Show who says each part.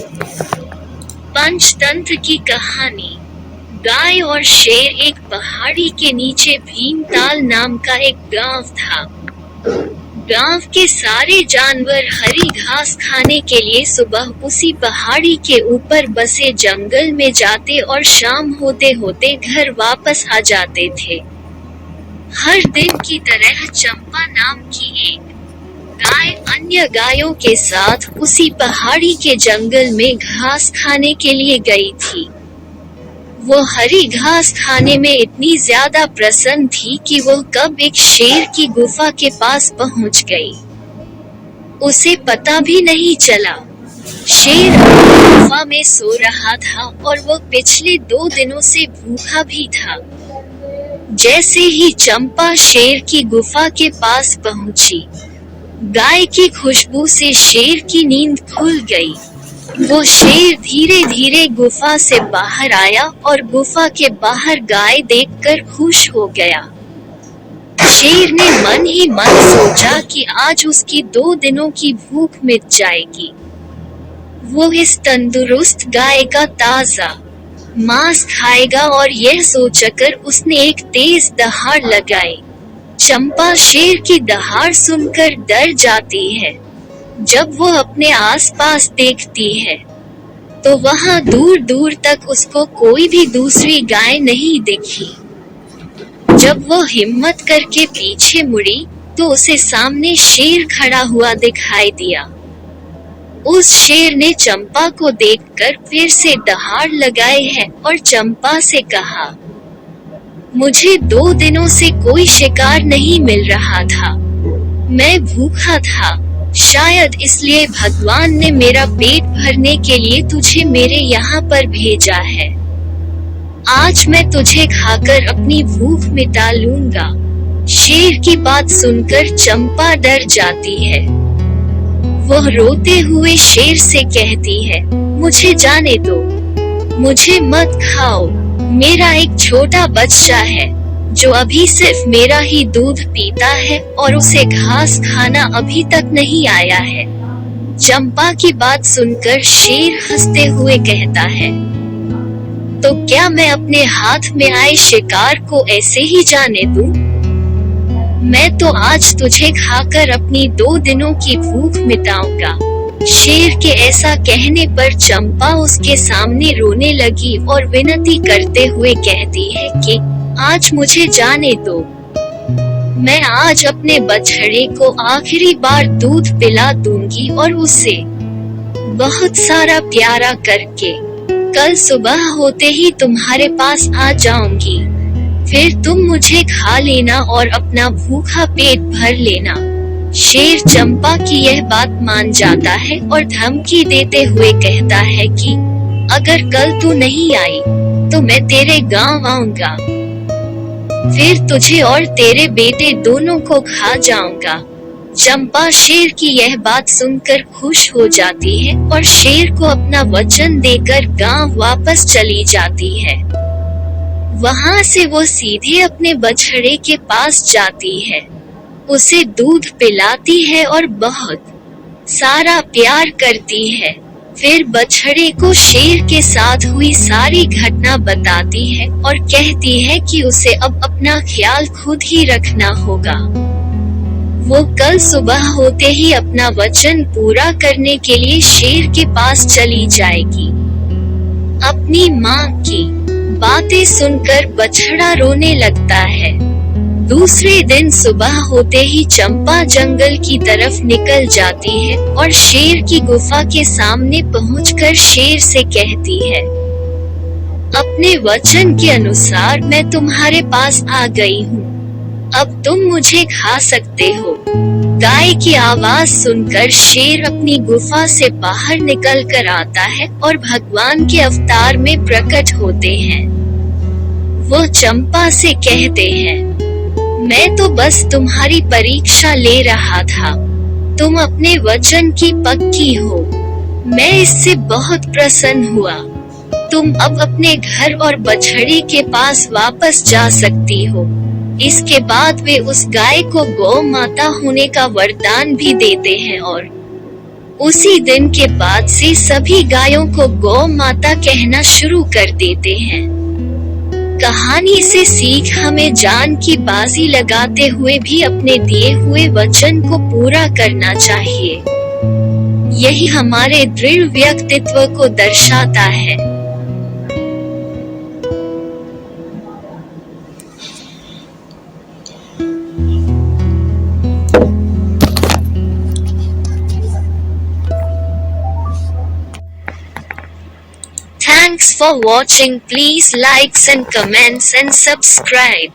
Speaker 1: पंचतंत्र की कहानी। गाय और शेर। एक पहाड़ी के नीचे भीमताल नाम का एक गांव था। गांव के सारे जानवर हरी घास खाने के लिए सुबह उसी पहाड़ी के ऊपर बसे जंगल में जाते और शाम होते होते घर वापस आ जाते थे। हर दिन की तरह चंपा नाम की एक गाय अन्य गायों के साथ उसी पहाड़ी के जंगल में घास खाने के लिए गई थी। वो हरी घास खाने में इतनी ज्यादा प्रसन्न थी कि वो कब एक शेर की गुफा के पास पहुंच गई, उसे पता भी नहीं चला। शेर गुफा में सो रहा था और वो पिछले 2 दिनों से भूखा भी था। जैसे ही चंपा शेर की गुफा के पास पहुंची, गाय की खुशबू से शेर की नींद खुल गई। वो शेर धीरे धीरे गुफा से बाहर आया और गुफा के बाहर गाय देखकर खुश हो गया। शेर ने मन ही मन सोचा कि आज उसकी 2 दिनों की भूख मिट जाएगी। वो इस तंदुरुस्त गाय का ताजा मांस खाएगा और यह सोचकर उसने एक तेज दहाड़ लगाई। चंपा शेर की दहाड़ सुनकर डर जाती है। जब वो अपने आसपास देखती है तो वहां दूर दूर तक उसको कोई भी दूसरी गाय नहीं दिखी। जब वो हिम्मत करके पीछे मुड़ी तो उसे सामने शेर खड़ा हुआ दिखाई दिया। उस शेर ने चंपा को देखकर फिर से दहाड़ लगाई है और चंपा से कहा, मुझे 2 दिनों से कोई शिकार नहीं मिल रहा था। मैं भूखा था, शायद इसलिए भगवान ने मेरा पेट भरने के लिए तुझे मेरे यहाँ पर भेजा है। आज मैं तुझे खाकर अपनी भूख मिटा लूंगा। शेर की बात सुनकर चंपा डर जाती है। वह रोते हुए शेर से कहती है, मुझे जाने दो, मुझे मत खाओ। मेरा एक छोटा बच्चा है जो अभी सिर्फ मेरा ही दूध पीता है और उसे घास खाना अभी तक नहीं आया है। चंपा की बात सुनकर शेर हंसते हुए कहता है, तो क्या मैं अपने हाथ में आए शिकार को ऐसे ही जाने दूं? मैं तो आज तुझे खाकर अपनी 2 दिनों की भूख मिटाऊंगा। शेर के ऐसा कहने पर चंपा उसके सामने रोने लगी और विनती करते हुए कहती है कि आज मुझे जाने दो। मैं आज अपने बछड़े को आखिरी बार दूध पिला दूंगी और उसे बहुत सारा प्यारा करके कल सुबह होते ही तुम्हारे पास आ जाऊंगी। फिर तुम मुझे खा लेना और अपना भूखा पेट भर लेना। शेर चंपा की यह बात मान जाता है और धमकी देते हुए कहता है कि अगर कल तू नहीं आई तो मैं तेरे गांव आऊंगा, फिर तुझे और तेरे बेटे दोनों को खा जाऊंगा। चंपा शेर की यह बात सुनकर खुश हो जाती है और शेर को अपना वचन देकर गांव वापस चली जाती है। वहां से वो सीधे अपने बछड़े के पास जाती है, उसे दूध पिलाती है और बहुत सारा प्यार करती है। फिर बछड़े को शेर के साथ हुई सारी घटना बताती है और कहती है कि उसे अब अपना ख्याल खुद ही रखना होगा। वो कल सुबह होते ही अपना वचन पूरा करने के लिए शेर के पास चली जाएगी। अपनी माँ की बातें सुनकर बछड़ा रोने लगता है। दूसरे दिन सुबह होते ही चंपा जंगल की तरफ निकल जाती है और शेर की गुफा के सामने पहुंचकर शेर से कहती है, अपने वचन के अनुसार मैं तुम्हारे पास आ गई हूँ, अब तुम मुझे खा सकते हो। गाय की आवाज सुनकर शेर अपनी गुफा से बाहर निकल कर आता है और भगवान के अवतार में प्रकट होते हैं। वो चंपा से कहते हैं, मैं तो बस तुम्हारी परीक्षा ले रहा था, तुम अपने वचन की पक्की हो। मैं इससे बहुत प्रसन्न हुआ। तुम अब अपने घर और बछड़े के पास वापस जा सकती हो। इसके बाद वे उस गाय को गौ माता होने का वरदान भी देते हैं और उसी दिन के बाद से सभी गायों को गौ माता कहना शुरू कर देते हैं। कहानी से सीख हमें जान की बाजी लगाते हुए भी अपने दिए हुए वचन को पूरा करना चाहिए। यही हमारे दृढ़ व्यक्तित्व को दर्शाता है। Thanks for watching. Please likes and comments and subscribe.